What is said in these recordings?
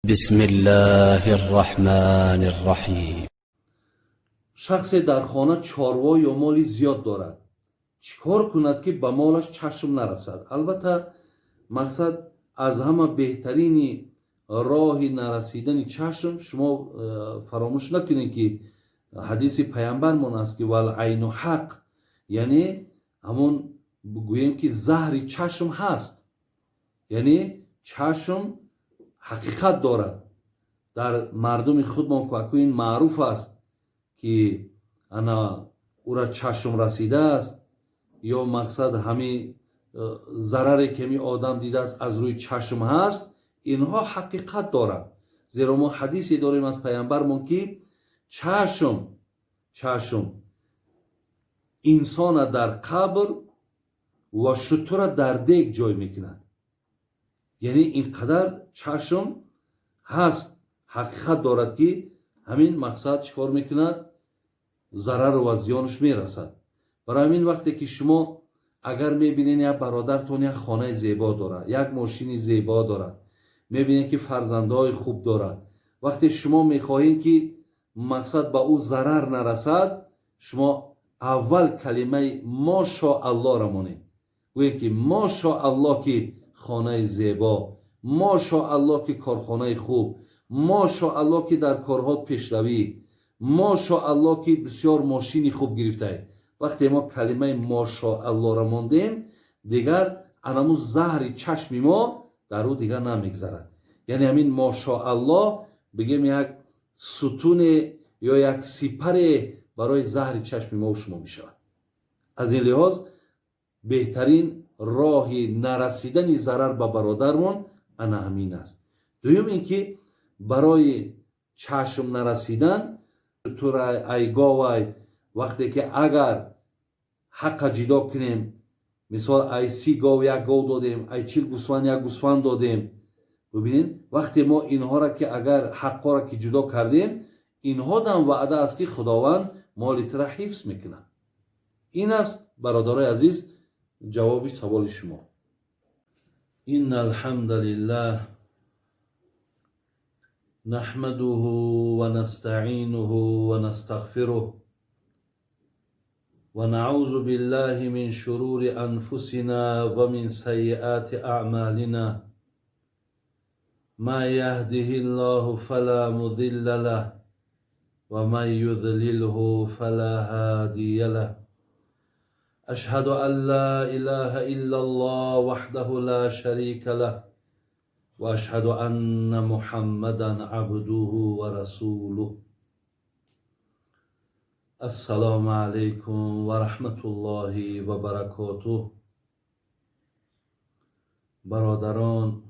بسم الله الرحمن الرحیم. شخص در خانه چاروا یا مالی زیاد دارد. چیکار کند که به مالش چشم نرسد؟ البته مقصد از همه بهترین راه نرسیدن چشم، شما فراموش نکنید که حدیث پیامبرمون است که والعین حق، یعنی همون بگوییم که زهر چشم هست، یعنی چشم حقیقت دارد. در مردم خود ما این معروف است که انا او را چشم رسیده است، یا مقصد همین ضرری که می آدم دیده است از روی چشم هست، اینها حقیقت دارد. زیرا ما حدیثی داریم از پیامبرمون که چشم انسان در قبر و شتر در دیگ جای میکند. یعنی اینقدر چشم هست، حقیقت دارد که همین مقصد چیکار میکند؟ ضرر و زیانش میرسد. برای همین وقتی که شما اگر میبینید یک برادرتون یک خانه زیبا دارد، یک ماشین زیبا دارد، میبینید که فرزندهای خوب دارد، وقتی شما میخواهید که مقصد به او ضرر نرسد، شما اول کلمه ماشاءالله را مانید، گویید که ماشاءالله که خانه زیبا، ماشاءالله که کارخانه خوب، ماشاءالله که در کارها پیشروی، ماشاءالله که بسیار ماشین خوب گرفته. وقتی ما کلمه ماشاءالله را ماندیم، دیگر انمو زهر چشم ما در او دیگر نمیگذرد. یعنی همین ماشاءالله بگیم یک ستون یا یک سپر برای زهر چشم ما و شما می شود. از این لحاظ بهترین راه نرسیدن ضرر به برادرمون انا همین است. دوم اینکه برای چشم نرسیدن تو را ایگاوی وقتی که اگر حق جدا کنیم، مثال ای 30 گاو یک گاو دادیم، ای 40 گوسفند یک گوسفند دادیم، ببینید وقتی ما اینها را که اگر حقا را که جدا کردیم، اینها دم وعده است که خداوند مال تو را حفظ میکنه. این است برادرای عزیز جواب سوال شما. ان الحمد لله نحمده و نستعینه و نستغفره و نعوذ بالله من شرور انفسنا و من سیئات اعمالنا. ما یهده الله فلا مضل له و من یضلله فلا هادی له. اشهد ان لا اله الا الله وحده لا شريك له و اشهد ان محمدا عبده و رسوله. السلام علیکم و رحمت الله و برکاته. برادران،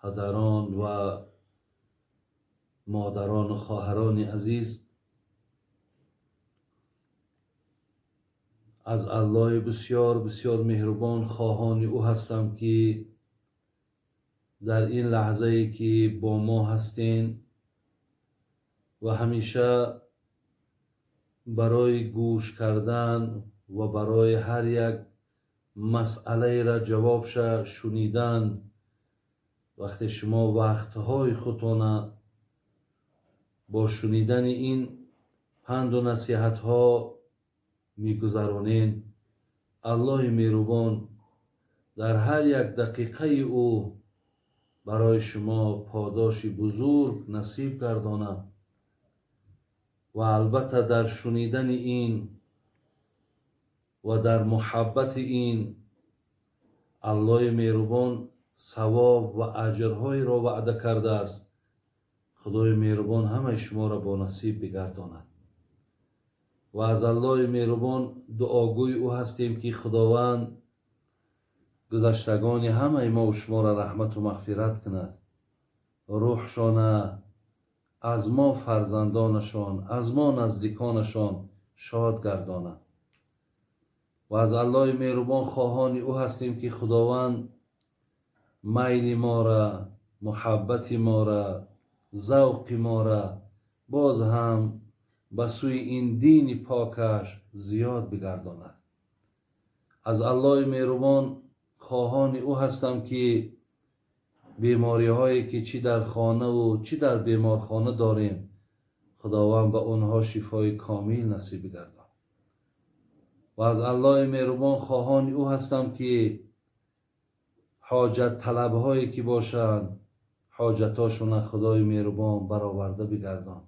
پدران و مادران و خواهران عزیز، از الله بسیار بسیار مهربان خواهان او هستم که در این لحظه ای که با ما هستین و همیشه برای گوش کردن و برای هر یک مسئله را جوابش شنیدن، وقتی شما وقتهای خودتان با شنیدن این پند و نصیحت ها میگذرانین، الله مهربان در هر یک دقیقه او برای شما پاداش بزرگ نصیب گردانه. و البته در شنیدن این و در محبت این، الله مهربان ثواب و اجرهای را وعده کرده است. خدای مهربان همه شما را با نصیب بگرداند. و از الله مهربان دعاگوی او هستیم که خداوند گذشتگان همه ما و شما را رحمت و مغفرت کند، روحشان از ما فرزندانشان، از ما نزدیکانشان شاد گرداند. و از الله مهربان خواهان او هستیم که خداوند میل ما را، محبت ما را، ذوق ما را باز هم به سوی این دین پاکش زیاد بگرداند. از الله مهربان خواهان او هستم که بیماری هایی که چی در خانه و چی در بیمارخانه داریم، خداوند به آنها شفای کامل نصیب گردان. و از الله مهربان خواهان او هستم که حاجت طلب هایی که باشند حاجتاشون خدای مهربان برآورده بگردان.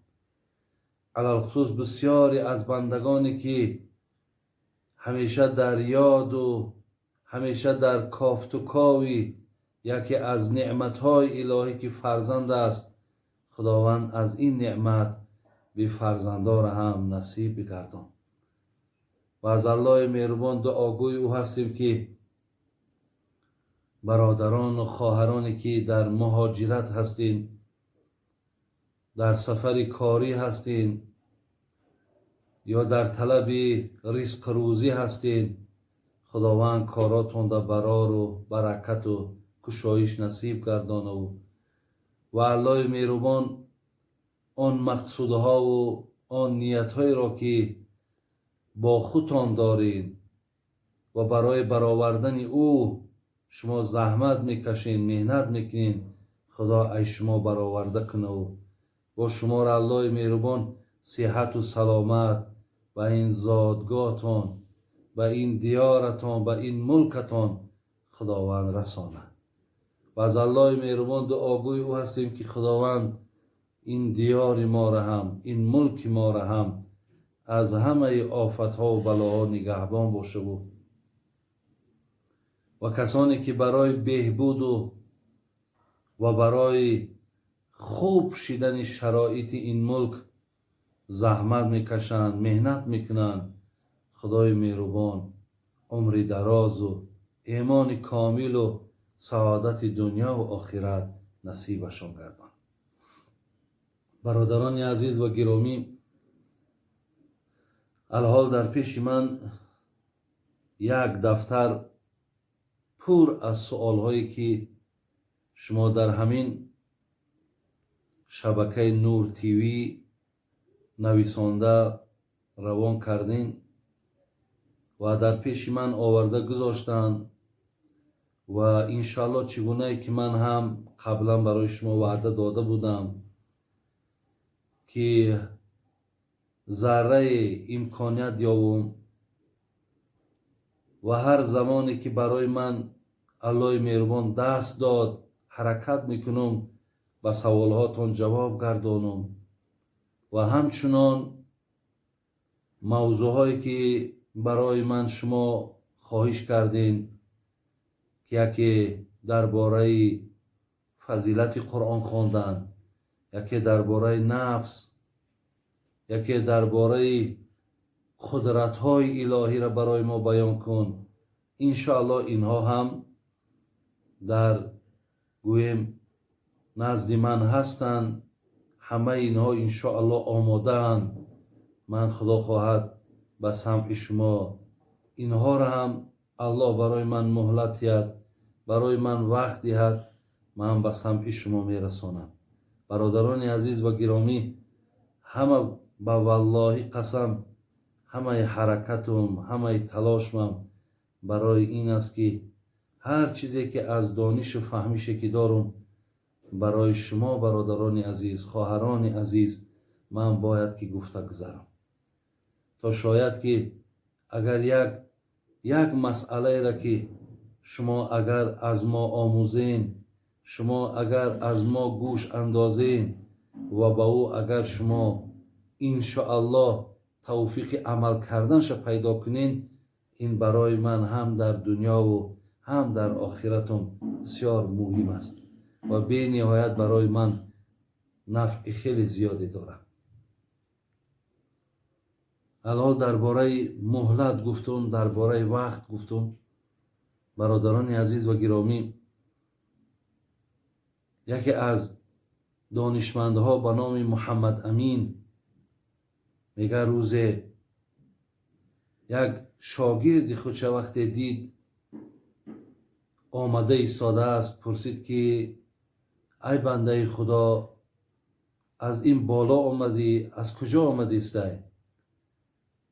علال خصوص بسیاری از بندگانی که همیشه در یاد و همیشه در کافت و کاوی یکی از نعمتهای الهی که فرزند است، خداوند از این نعمت به فرزندان هم نصیب بگردان. و از الله مهربان دعاگوی او هستیم که برادران و خواهرانی که در مهاجرت هستین، در سفر کاری هستین یا در طلب رزق روزی هستین، خداوند کاراتون در برار و برکت و کشایش نصیب گردانه و الله مهربان آن مقصودها و آن نیتهای را که با خودتان دارین و برای برآوردن او شما زحمت میکشین، مهنت میکنین، خدا ای شما برآورده کنه و شما را الله مهربان صحت و سلامت و این زادگاهتان، و این دیارتان، و این ملکتان خداوند رسانه. و از الله مهربان دعاگوی او هستیم که خداوند این دیار ما را هم، این ملک ما را هم از همه آفتها و بلاها نگهبان باشه و کسانی که برای بهبود و برای خوب شدن شرایط این ملک زحمت میکشند، مهنت میکنند، خدای مهربان عمر دراز و ایمان کامل و سعادت دنیا و آخرت نصیبشان گردان. برادران عزیز و گرامی، الحال در پیش من یک دفتر پر از سوال هایی که شما در همین شبکه نور تیوی نویسانده روان کردین و در پیش من آورده گذاشتن و انشالله چگونه که من هم قبلا برای شما وعده داده بودم که ذره امکانیت یابم و هر زمانی که برای من الله مهربان دست داد حرکت میکنم و سوالهاتون جواب گردانم و همچنان موضوعهایی که برای من شما خواهش کردین که یکی درباره فضیلت قرآن خواندن، یکی درباره نفس، یکی درباره قدرت‌های الهی را برای ما بیان کن. انشاءالله اینها هم در گویم نزد من هستند. همه اینها انشاءالله آماده اند. من خدا خواهد به سمع شما اینها را هم الله برای من مهلت دهد، برای من وقت دهد، من به سمع شما میرسانم. برادران عزیز و گرامی، همه به والله قسم همه حرکتم، همه تلاشم برای این است که هر چیزی که از دانش و فهمیشی که دارم برای شما برادران عزیز، خواهران عزیز من باید که گفته گذارم، تا شاید که اگر یک مسئله را که شما اگر از ما آموزین، شما اگر از ما گوش اندازین و با او اگر شما انشاءالله توفیق عمل کردنش پیدا کنین، این برای من هم در دنیا و هم در آخرتم بسیار مهم است و به نهایت برای من نفع خیلی زیادی دارد. الان درباره مهلت گفتم، درباره وقت گفتم. برادران عزیز و گرامی، یکی از دانشمندها به نام محمد امین میگه روزه یک شاگرد خودش وقتی دید آمده ایستاده است، پرسید که ای بنده خدا، از این بالا آمدی، از کجا آمدی استی؟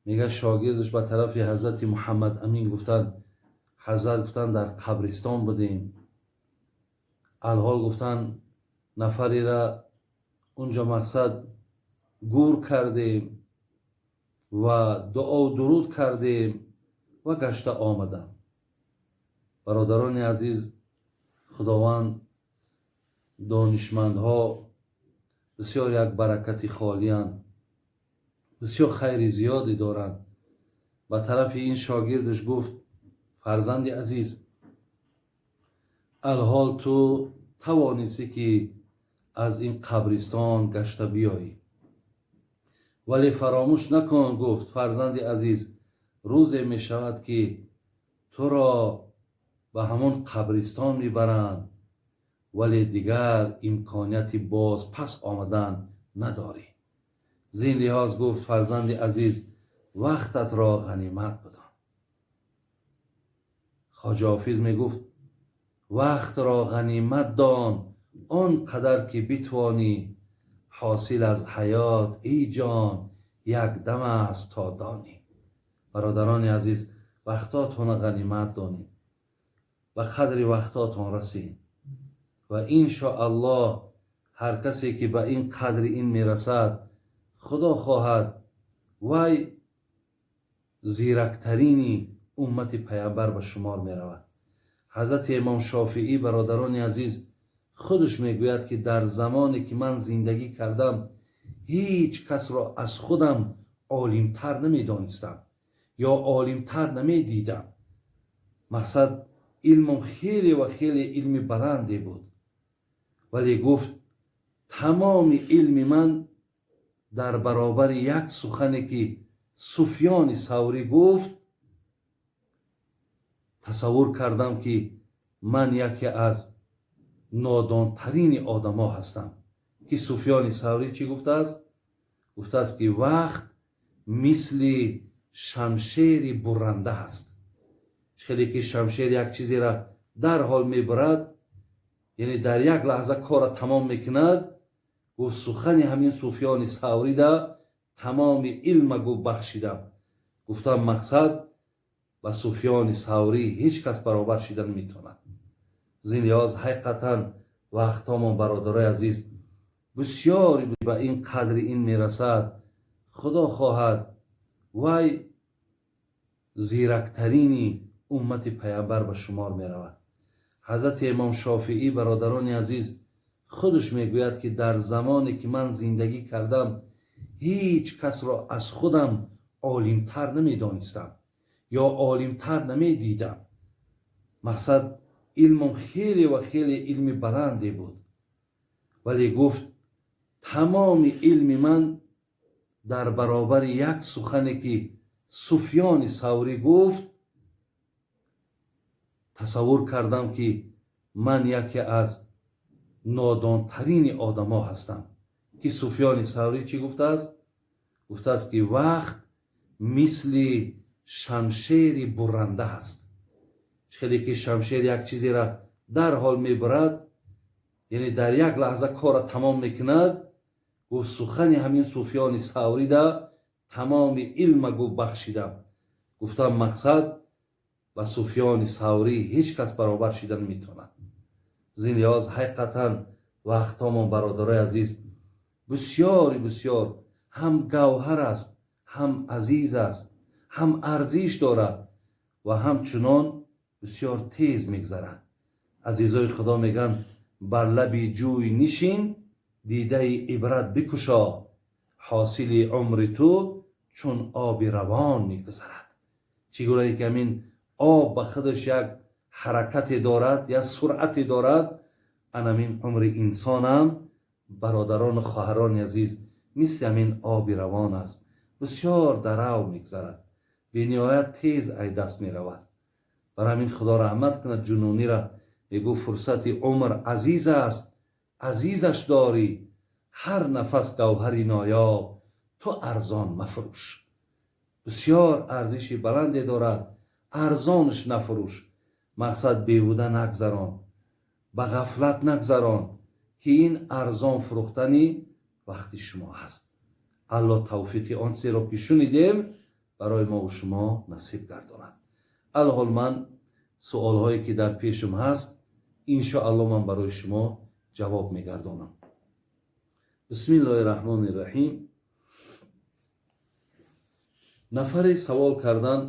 میگه شاگردش به طرف حضرت محمد امین گفتن حضرت گفتن در قبرستان بودیم، الحال گفتن نفری را اونجا مقصد گور کردیم و دعا و درود کردیم و گشته آمدم. برادران عزیز، خداوند دانشمندها بسیار یک برکتی خالیان، بسیار خیر زیادی دارند. به طرف این شاگردش گفت فرزند عزیز، الحال تو توانستی که از این قبرستان گشته بیایی، ولی فراموش نکن، گفت فرزند عزیز، روزی می شود که تو را به همون قبرستان میبرند ولی دیگر امکانیت باز پس آمدن نداری. زین لحاظ گفت فرزند عزیز، وقتت را غنیمت بدان. خواجه حافظ می گفت وقت را غنیمت دان، آن قدر که بتوانی، حاصل از حیات ای جان یک دم است تا دانی. برادران عزیز، وقتاتون غنیمت دانید و قدر وقتاتون رسید و انشاءالله هر کسی که به این قدر این میرسد، خدا خواهد وی زیرکترین امت پیامبر به شمار می رود. حضرت امام شافعی برادران عزیز خودش میگوید که در زمانی که من زندگی کردم هیچ کس را از خودم عالمتر نمیدانستم یا عالمتر نمیدیدم. مقصد علمم خیلی و خیلی علم بلندی بود، ولی گفت تمام علم من در برابر یک سخنی که سفیان ثوری گفت تصور کردم که من یکی از نادانترین آدم ها هستم. که سفیان ثوری چی گفته است؟ گفته است که وقت مثل شمشیر برنده است. خیلی که شمشیر یک چیزی را در حال میبرد، یعنی در یک لحظه کار تمام میکند. گفت سخن همین سفیان ثوری دا تمام علم گفت بخشیدم. گفتم مقصد و سفیان ثوری هیچ کس برابر شدن نمیتواند. زین لحاظ حقیقتا وقتا ما برادرای عزیز بسیاری به این قدر این میرسد، خدا خواهد وی زیرکترین امت پیامبر به شمار می رود. حضرت امام شافعی برادران عزیز خودش میگوید که در زمانی که من زندگی کردم هیچ کس را از خودم عالمتر نمیدانستم یا عالمتر نمیدیدم. مقصد علمم خیلی و خیلی علم بلندی بود، ولی گفت تمام علم من در برابر یک سخنی که سفیان ثوری گفت تصور کردم که من یکی از نادانترین آدم ها هستم. که سفیان ثوری چی گفته است؟ گفته است که وقت مثل شمشیر برنده است. خیلی که شمشیر یک چیزی را در حال میبرد، یعنی در یک لحظه کار تمام میکند. گفت سخن همین سفیان ثوری دا تمام علم گفت بخشیدم. گفتم مقصد و سفیان ثوری هیچ کس برابر شدن نمیتواند. زین لحاظ حقیقتا وقتا ما برادرای عزیز بسیار بسیار هم گوهر است، هم عزیز است، هم ارزش دارد و همچنان بسیار تیز میگذرد. عزیزای خدا میگن بر لب جوی نشین، دیده عبرت بکشا، حاصل عمر تو چون آب روان میگذرد. چگونه که همین آب به خودش یک حرکت دارد یا سرعت دارد، همین عمر انسان هم برادران و خواهران عزیز مثل همین آب روان است، بسیار در رو میگذرد، به نهایت تیز ای دست میرود. برای همین خدا رحمت کند جنونی را، میگو فرصت عمر عزیز است، عزیزش داری، هر نفس گوهری نایاب، تو ارزان مفروش. بسیار ارزشی بلندی دارد، ارزانش نفروش. مقصد بیهوده نگذران، به غفلت نگذران که این ارزان فروختنی وقتی شما هست. الله توفیق آنچه را که شنیدیم برای ما و شما نصیب گرداند. الحال من سوال هایی که در پیشم هست иншоалло ман барои шумо ҷавоб мегардонам. бисмиллоҳи раҳмони раҳим. нафаре савол кардан,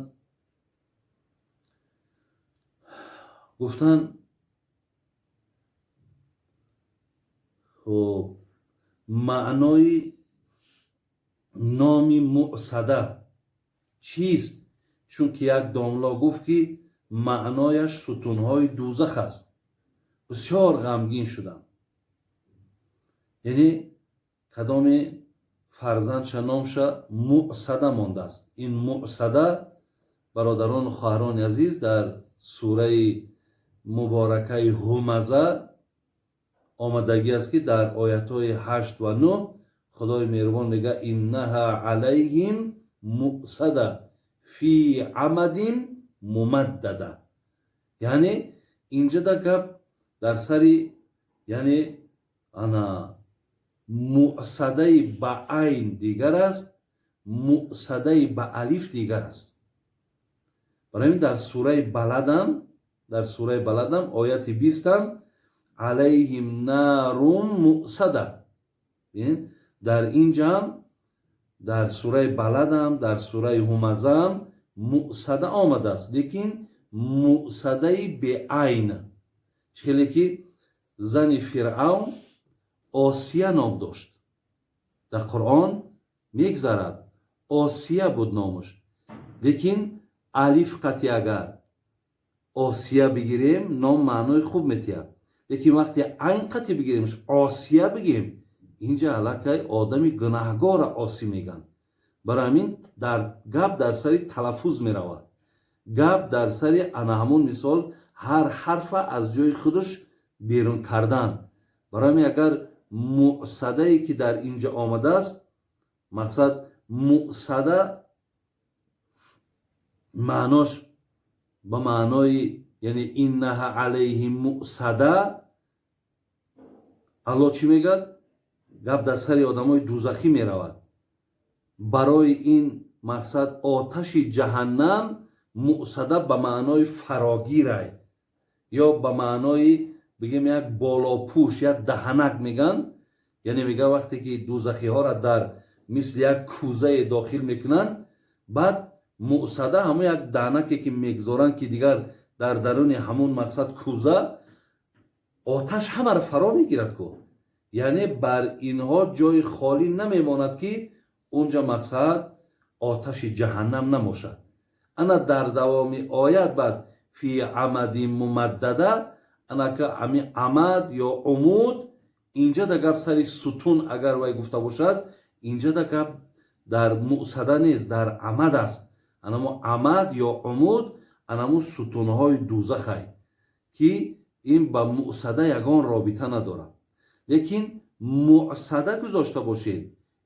гуфтан маънои номи муъсада чист? чунки як домло гуфт ки маънояш сутунҳои дӯзах аст. бисёр ғамгин шудам. яъне кадоме фарзандша номша муъсада мондааст. ин муъсада, бародарону хоҳарони азиз, дар сураи муборакаи ҳумаза омадагӣ аст ки дар оятҳои 8 ва 9 худои меҳрубон мега иннаҳа алайҳим муъсада фи амадин мумаддада. яъне инҷода гап дар сари яъне ана муъсадаи ба айн дигар аст, муъсадаи ба алиф дигар аст. барои ин дар сураи баладам ояти 20 алайҳим нарум муъсада. дар ин ҷамъ дар сураи баладам дар сураи ҳумазаам муъсада омадааст, лекин муъсадаи беайн. хеле ки зани фиръавн осия ном дошт. дар қуръон мегзарад осия буд номаш, лекин алиф қати агар осия бигирем ном маънои хуб метиҳад, лекин вақте айн қати бигиремш осия бигем, инҷа аллакай одами гунаҳгора оси меган. барои ҳамин гап дар сари талаффуз меравад. гап дар сари ана ҳамун мисол ҳар ҳарфа аз ҷои худаш берун кардан. барои ҳамин агар муъсадае ки дар инҷа омадааст, мақсад муъсада маънош ба маънои яъне иннаҳа алайҳи муъсада, алло чӣ мегӯяд? гап дар сари одамои дӯзахӣ меравад. барои ин мақсад оташи ҷаҳаннам муъсада ба маънои фарогирай, ё ба маънои бигем як болопӯш, як даҳанак меган. яъне мега вақте ки дӯзахиҳоро дар мисли як кӯзае дохил мекунанд, баъд муъсада ҳамон як даҳанаке ки мегзоранд ки дигар дар даруни ҳамон мақсад кӯза оташ ҳамаро фаро мегирад ку. яъне бар инҳо ҷои холӣ намемонад ки унҷа мақсад оташи ҷаҳаннам намошад. ана дар давоми оят баъд фи амади мумаддада, анака ами амад ё умуд, инҷа да гап сари сутун агар вай гуфта бошад, инҷа да гап дар муъсада нест, дар амад аст. анамо амад ё умуд анамо сутунҳои дӯзахай ки ин ба муъсада ягон робита надорад. лекин муъсада гузошта бошед,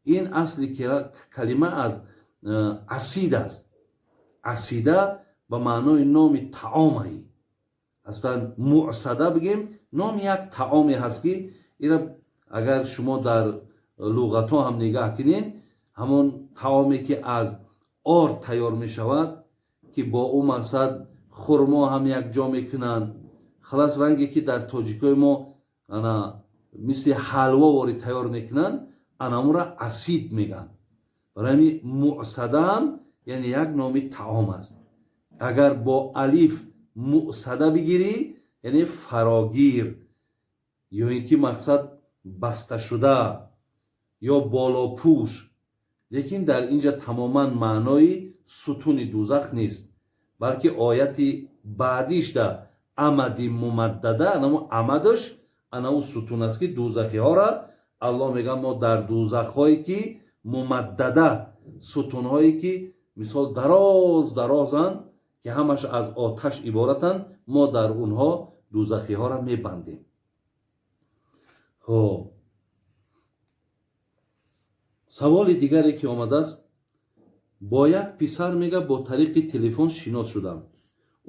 ин асли калима аз асид аст. асида ба маънои номи таомай. аслан муъсада бигем номи як таоме ҳаст ки ира агар шумо дар луғатҳо ҳам нигаҳ кинед, ҳамон таоме ки аз ор тайёр мешавад, ки бо ӯ мақсад хурмо ҳам якҷо мекунанд. халас ранге ки дар тоҷикои мо ана мисли ҳалво вори тайёр мекунанд, анамура асид мегӯянд. барои ҳамин муъсада ҳам яъне як номи таом аст. агар бо алиф муъсада бигирӣ, яъне фарогир, ё ин ки мақсад басташуда ё болопӯш. лекин дар инҷа тамоман маънои сутуни дӯзах нест, балки ояти баъдишда амади мумаддада, анамо амадаш анамо сутун аст ки дӯзахиҳора аллоҳ мега мо дар дӯзахҳое ки мумаддада, сутунҳое ки мисол дароз дарозанд, ки ҳамаш аз оташ иборатанд, мо дар онҳо дӯзахиҳоро мебандем. хоб саволи дигаре ки омадааст, бо як писар мега бо тариқи телефон шинос шудам.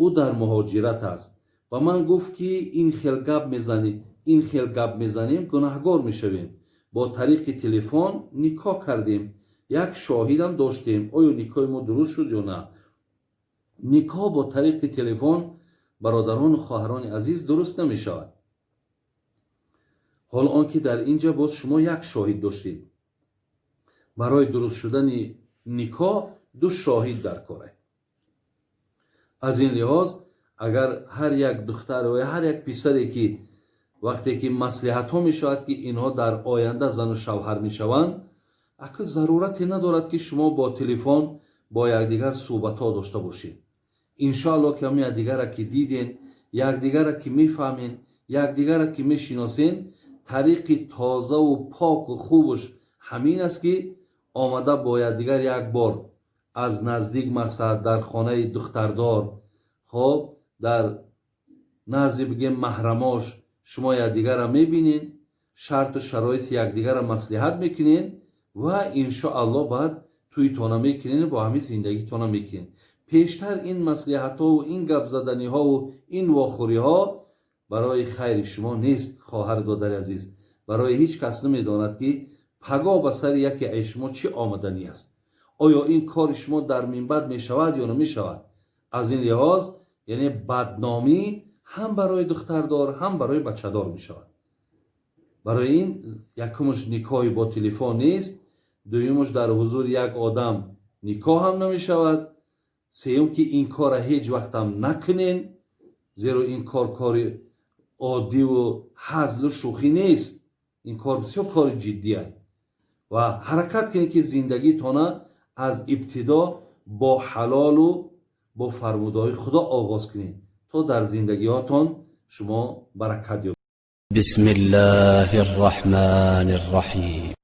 ӯ дар муҳоҷират аст ва ман гуфт ки ин хел гап мезанем гунаҳгор мешавем. бо тариқи телефон никоҳ кардем, як шоҳидам доштем. оё никоҳи мо дуруст шуд ё на? никоҳ бо тариқи телефон برادران و خواهران عزیز درست نمی شود. حال آنکه در اینجا باز شما یک شاهد داشتید. برای درست شدن نکاح دو شاهد در کاره. از این لحاظ اگر هر یک دختر و هر یک پسری که وقتی که مصلحت ها می شود که اینها در آینده زن و شوهر می شوند، اگر ضرورتی ندارد که شما با تلفن با یکدیگر صحبت ها داشته باشید. انشاءالله که همین یکدیگر را که دیدین، یکدیگر را که میفهمین، یکدیگر را که میشناسین، طریق تازه و پاک و خوبش همین است که آمده با یکدیگر یک بار از نزدیک مقصد در خانه دختردار، خب در نزد بگیم محرماش شما یکدیگر را میبینین، شرط و شرایط یکدیگر را مصلحت میکنین و انشاءالله بعد توی تونه میکنین با همین زندگی تونه میکنین. پیشتر این مصلحت ها و این گپ زدنی ها و این واخوری ها برای خیر شما نیست. خواهر دادر عزیز، برای هیچ کس نمیداند که پگاه به سر یکی از شما چه آمدنی است. آیا این کار شما در منبد می شود یا نمی شود؟ از این لحاظ یعنی بدنامی هم برای دختردار هم برای بچه‌دار می شود. برای این یکمش نکاح با تلفن نیست، دویمش در حضور یک آدم نکاح هم نمی شود، سیوم که این کار هیچ وقت هم نکنین، زیرا این کار عادی و هزل و شوخی نیست. این کار بسیار کار جدیه و حرکت کنید که زندگی تانه از ابتدا با حلال و با فرمودهای خدا آغاز کنید تا در زندگی هاتون شما برکت یابید. بسم الله الرحمن الرحیم.